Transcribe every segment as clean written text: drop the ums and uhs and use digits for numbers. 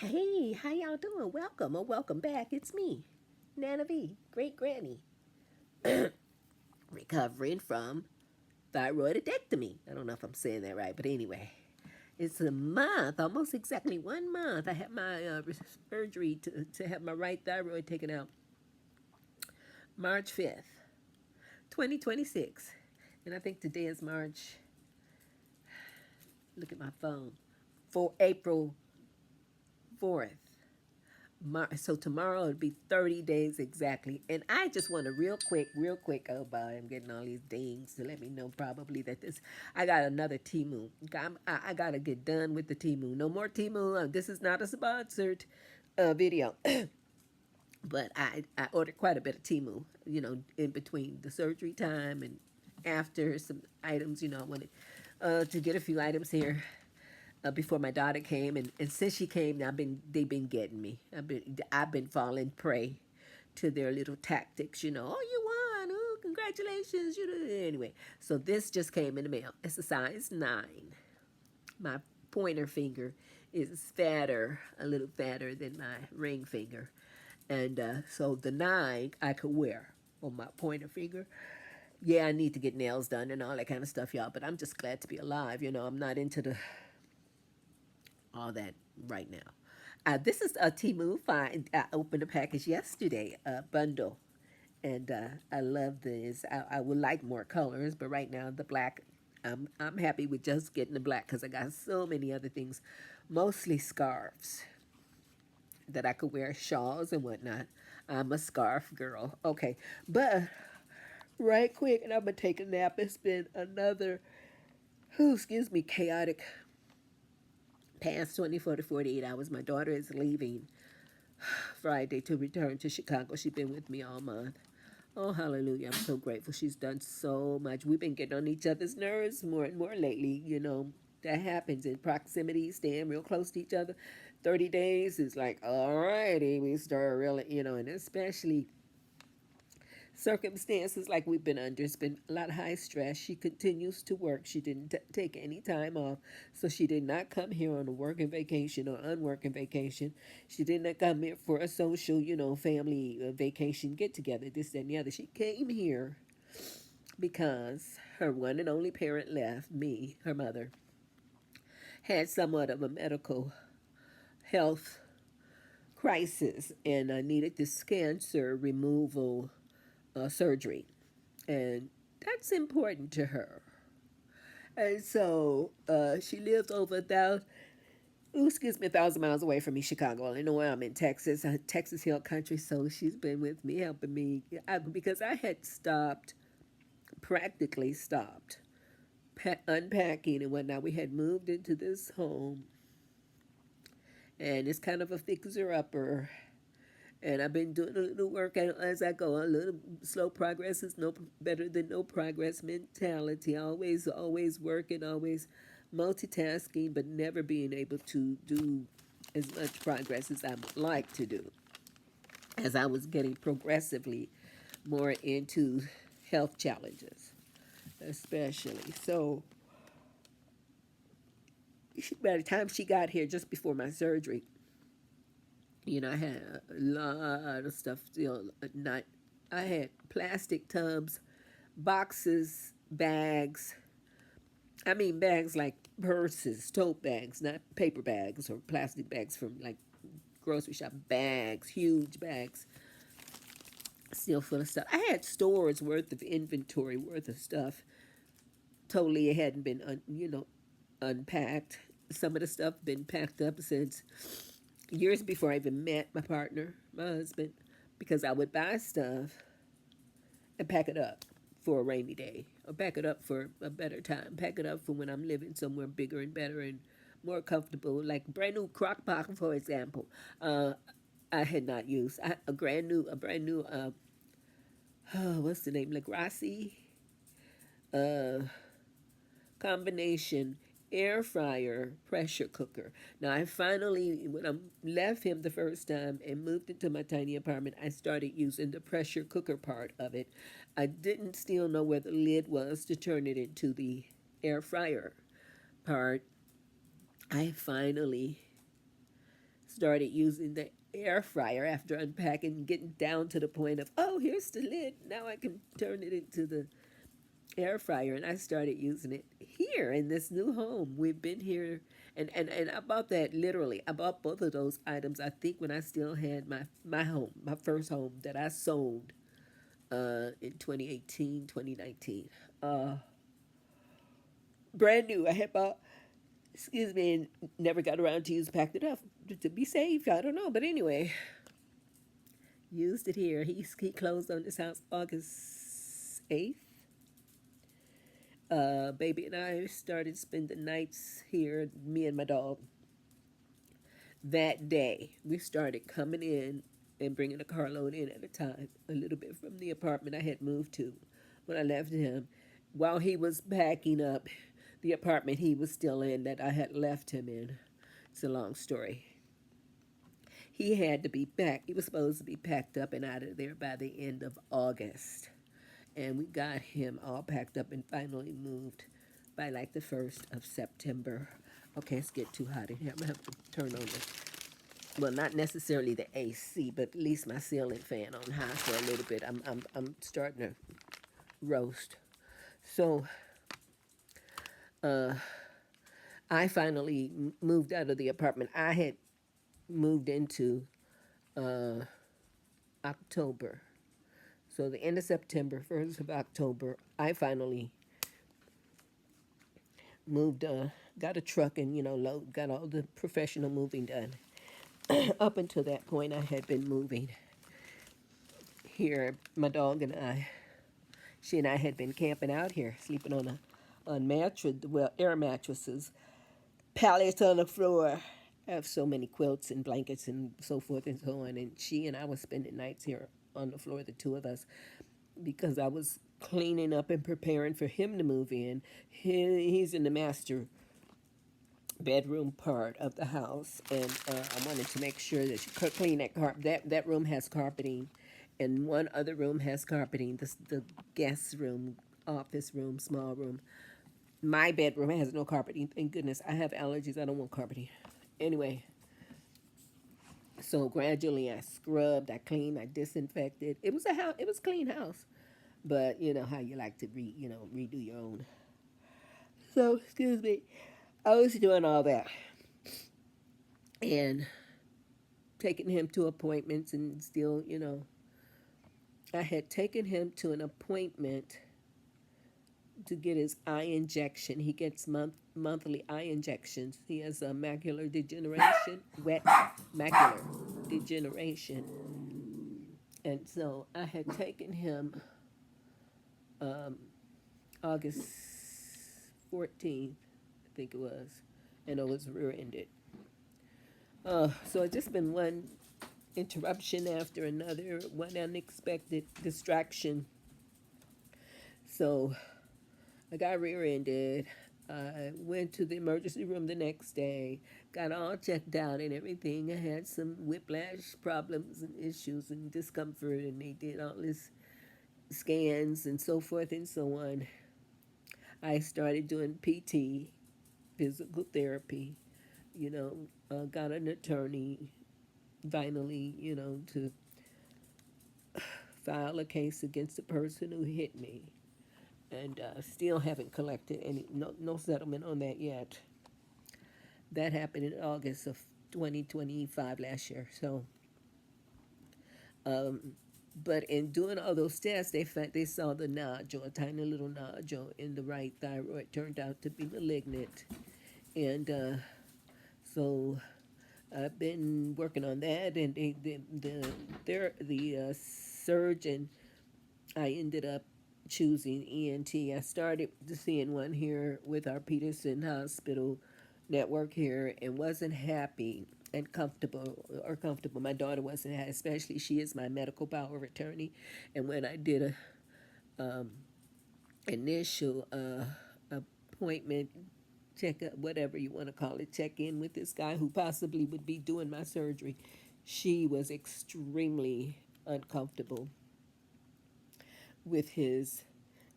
Hey, how y'all doing? Welcome or welcome back. It's me, Nana V, great granny, recovering from thyroidectomy. I don't know if I'm saying that right, but anyway, it's a month, almost exactly 1 month. I had my surgery to have my right thyroid taken out March 5th, 2026. And I think today is March, look at my phone, for April 4th. So tomorrow it'll be 30 days exactly. And I just want to real quick, oh boy, I'm getting all these dings to let me know probably that I got another Temu. I got to get done with the Temu. No more Temu. This is not a sponsored video. But I ordered quite a bit of Temu, in between the surgery time and after some items, I wanted to get a few items here before my daughter came, and since she came, they've been getting me. I've been falling prey to their little tactics. Oh, you won! Oh, congratulations! Anyway. So this just came in the mail. It's a size 9. My pointer finger is fatter, a little fatter than my ring finger, and so the 9 I could wear on my pointer finger. Yeah, I need to get nails done and all that kind of stuff, y'all. But I'm just glad to be alive. I'm not into the all that right now. This is a Temu find. I opened a package yesterday, a bundle, and I love this. I would like more colors, but right now the black. I'm happy with just getting the black because I got so many other things, mostly scarves that I could wear, shawls and whatnot. I'm a scarf girl. Okay, but right quick, and I'm gonna take a nap. It's been another, excuse me, chaotic past 24 to 48 hours. My daughter is leaving Friday to return to Chicago. She's been with me all month. Oh, hallelujah. I'm so grateful. She's done so much. We've been getting on each other's nerves more and more lately. That happens in proximity, staying real close to each other. 30 days is like, all righty, we start really, and especially circumstances like we've been under. It's been a lot of high stress. She continues to work. She didn't take any time off. So she did not come here on a working vacation or unworking vacation. She did not come here for a social, family vacation get together, this, that, and the other. She came here because her one and only parent left, me, her mother, had somewhat of a medical health crisis and needed this cancer removal surgery. And that's important to her. And so she lived over excuse me, 1,000 miles away from me, Chicago, Illinois. I'm in Texas, Texas Hill Country. So she's been with me, helping me because I had practically stopped unpacking and whatnot. We had moved into this home, and it's kind of a fixer upper. And I've been doing a little work as I go. A little slow progress is no better than no progress mentality. Always working, always multitasking, but never being able to do as much progress as I would like to do. As I was getting progressively more into health challenges, especially. So by the time she got here, just before my surgery, I had a lot of stuff. Not I had plastic tubs, boxes, bags. I mean bags like purses, tote bags, not paper bags or plastic bags from like grocery shop bags, huge bags, still full of stuff. I had stores worth of inventory, worth of stuff. Totally, it hadn't been, unpacked. Some of the stuff been packed up since years before I even met my partner, my husband, because I would buy stuff and pack it up for a rainy day, or pack it up for a better time, pack it up for when I'm living somewhere bigger and better and more comfortable, like brand new crock pot, for example. I had not used a brand new, what's the name, Legrassi uh, combination air fryer pressure cooker. Now I finally, when I left him the first time and moved into my tiny apartment, I started using the pressure cooker part of it. I didn't still know where the lid was to turn it into the air fryer part. I finally started using the air fryer after unpacking, getting down to the point of, oh, here's the lid. Now I can turn it into the air fryer. And I started using it here in this new home. We've been here. And I bought that literally. I bought both of those items, I think, when I still had my home, my first home that I sold in 2018, 2019. Uh, Brand new. I had bought, excuse me, and never got around to use, packed it up to be safe. I don't know. But anyway, used it here. He closed on this house August 8th. Baby and I started spending nights here, me and my dog. That day, we started coming in and bringing a carload in at a time, a little bit from the apartment I had moved to when I left him. While he was packing up the apartment he was still in that I had left him in. It's a long story. He had to be back. He was supposed to be packed up and out of there by the end of August. And we got him all packed up and finally moved by like the 1st of September. Okay, it's get too hot in here. I'm gonna have to turn on well, not necessarily the AC, but at least my ceiling fan on high for a little bit. I'm starting to roast. So, uh, I finally moved out of the apartment I had moved into uh, October. So the end of September, 1st of October, I finally moved, got a truck and, got all the professional moving done. Up until that point, I had been moving here. My dog and I, she and I had been camping out here, sleeping on mattress, well, air mattresses, pallets on the floor. I have so many quilts and blankets and so forth and so on. And she and I were spending nights here on the floor, the two of us, because I was cleaning up and preparing for him to move in. He's in the master bedroom part of the house, and I wanted to make sure that she could clean that carpet. That room has carpeting, and one other room has carpeting. The guest room, office room, small room. My bedroom has no carpeting. Thank goodness. I have allergies. I don't want carpeting. Anyway, so gradually I scrubbed, I cleaned, I disinfected. It was a house. It was a clean house, but you know how you like to redo your own. So excuse me. I was doing all that and taking him to appointments and still, I had taken him to an appointment to get his eye injection. He gets monthly eye injections. He has a macular degeneration, wet macular degeneration. And so I had taken him um, August 14th, I think it was, and it was rear-ended. So it's just been one interruption after another, one unexpected distraction. So I got rear-ended. I went to the emergency room the next day, got all checked out and everything. I had some whiplash problems and issues and discomfort, and they did all this scans and so forth and so on. I started doing PT, physical therapy, got an attorney finally, to file a case against the person who hit me. And still haven't collected no settlement on that yet. That happened in August of 2025 last year. So, um, but in doing all those tests, they saw the nodule, a tiny little nodule in the right thyroid, turned out to be malignant, and so I've been working on that. And the surgeon I ended up choosing ENT. I started seeing one here with our Peterson Hospital network here and wasn't happy and comfortable. My daughter wasn't happy, especially she is my medical power of attorney. And when I did a initial appointment, check up, whatever you want to call it, check in with this guy who possibly would be doing my surgery, she was extremely uncomfortable with his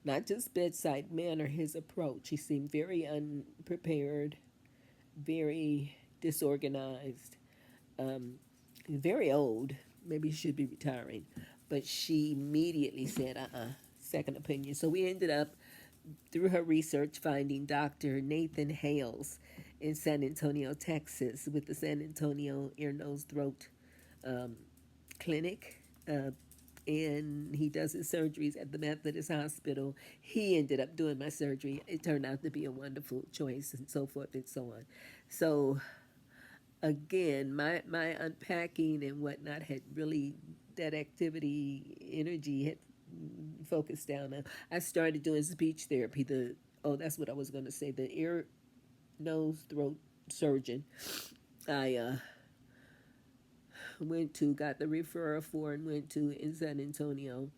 not just bedside manner, his approach. He seemed very unprepared, very disorganized, very old. Maybe she should be retiring. But she immediately said, second opinion. So we ended up, through her research, finding Dr. Nathan Hales in San Antonio, Texas, with the San Antonio Ear, Nose, Throat Clinic. And he does his surgeries at the Methodist Hospital. He ended up doing my surgery. It turned out to be a wonderful choice, and so forth and so on. So again, my unpacking and whatnot had really, that activity energy had focused down. I started doing speech therapy. That's what I was going to say. The ear, nose, throat surgeon. I went to, got the referral for, and went to in San Antonio.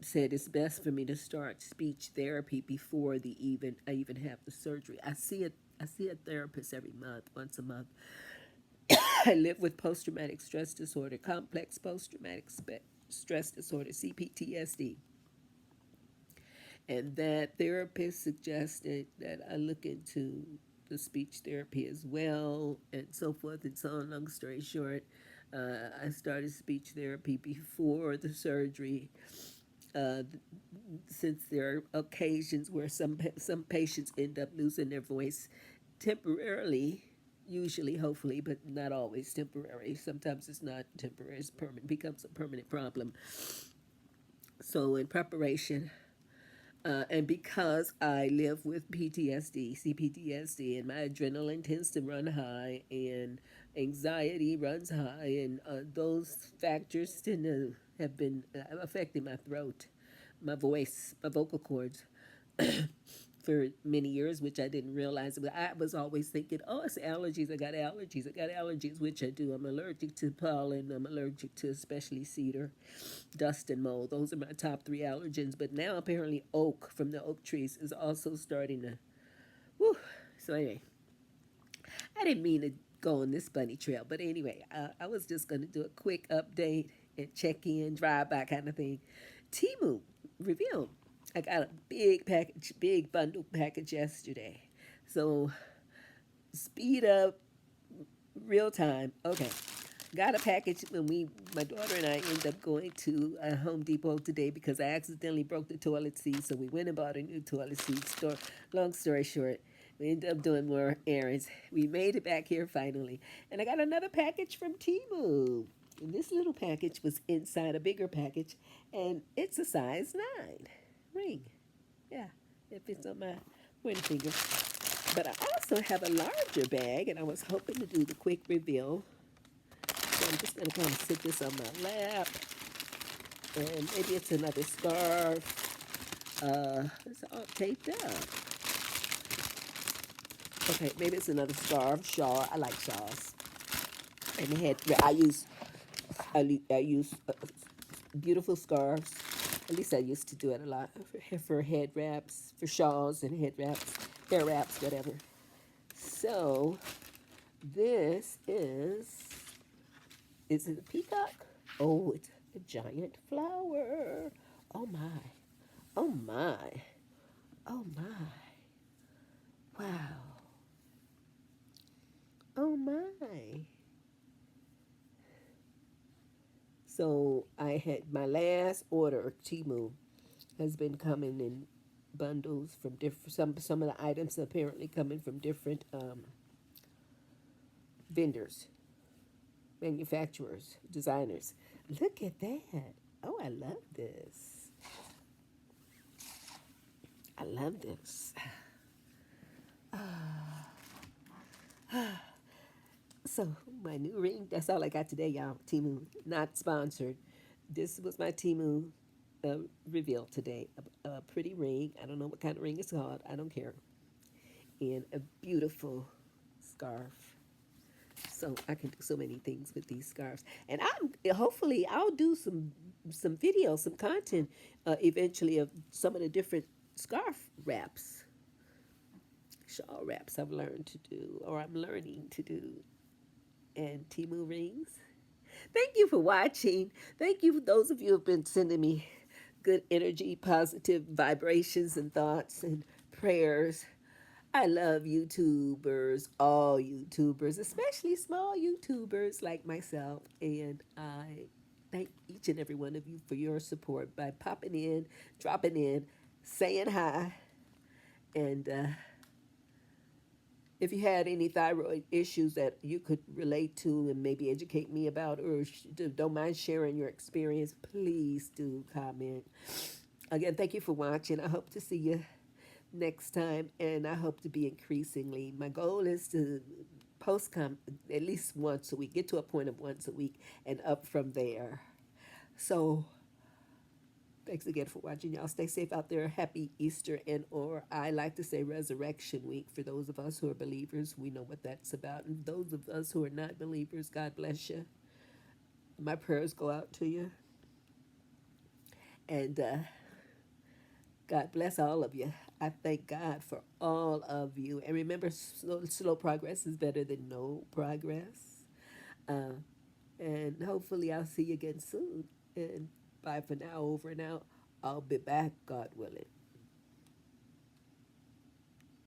Said it's best for me to start speech therapy before I even have the surgery. I see a therapist every month, once a month. I live with post traumatic stress disorder, complex post traumatic stress disorder, CPTSD. And that therapist suggested that I look into the speech therapy as well, and so forth and so on. Long story short, I started speech therapy before the surgery. Uh, since there are occasions where some patients end up losing their voice temporarily, usually, hopefully, but not always temporary. Sometimes it's not temporary; it's permanent. Becomes a permanent problem. So, in preparation, and because I live with PTSD, CPTSD, and my adrenaline tends to run high, and anxiety runs high, and those factors tend to have been affecting my throat, my voice, my vocal cords for many years, which I didn't realize. But I was always thinking, oh, it's allergies. I got allergies. I got allergies, which I do. I'm allergic to pollen. I'm allergic to especially cedar, dust, and mold. Those are my top three allergens. But now apparently oak from the oak trees is also starting to. Whew. So anyway, I didn't mean to go on this bunny trail, but anyway, I was just going to do a quick update and check in, drive by kind of thing. Temu revealed I got a big package, big bundle package yesterday. So speed up, real time. Okay, got a package when my daughter and I ended up going to a Home Depot today because I accidentally broke the toilet seat. So we went and bought a new toilet seat. Long story short, we ended up doing more errands. We made it back here finally, and I got another package from Temu. And this little package was inside a bigger package, and it's a size 9 ring. Yeah, it fits on my ring finger. But I also have a larger bag, and I was hoping to do the quick reveal. So I'm just going to kind of sit this on my lap, and maybe it's another scarf. It's all taped up. Okay, maybe it's another scarf, shawl. I like shawls. And head. I use beautiful scarves. At least I used to do it a lot for head wraps, for shawls and head wraps, hair wraps, whatever. So this is it a peacock? Oh, it's a giant flower. Oh my. Oh my. Oh my. Wow. Oh my. So I had my last order, Temu, has been coming in bundles from different. Some of the items apparently coming from different vendors, manufacturers, designers. Look at that! Oh, I love this. I love this. So my new ring. That's all I got today, y'all. Temu, not sponsored. This was my Temu reveal today. A pretty ring. I don't know what kind of ring it's called. I don't care. And a beautiful scarf. So I can do so many things with these scarves. And hopefully I'll do some videos, some content eventually of some of the different scarf wraps, shawl wraps I've learned to do or I'm learning to do, and Temu rings. Thank you for watching. Thank you for those of you who have been sending me good energy, positive vibrations and thoughts and prayers. I love YouTubers, all YouTubers, especially small YouTubers like myself. And I thank each and every one of you for your support by popping in, dropping in, saying hi. And if you had any thyroid issues that you could relate to and maybe educate me about, or don't mind sharing your experience, please do comment. Again, thank you for watching. I hope to see you next time, and I hope to be increasingly. My goal is to post at least once a week, get to a point of once a week, and up from there. So thanks again for watching. Y'all stay safe out there. Happy Easter, and or I like to say Resurrection Week for those of us who are believers. We know what that's about, and those of us who are not believers, God bless you. My prayers go out to you, and God bless all of you. I thank God for all of you. And remember, slow progress is better than no progress. Uh, and hopefully, I'll see you again soon. And bye for now, over and out. I'll be back, God willing.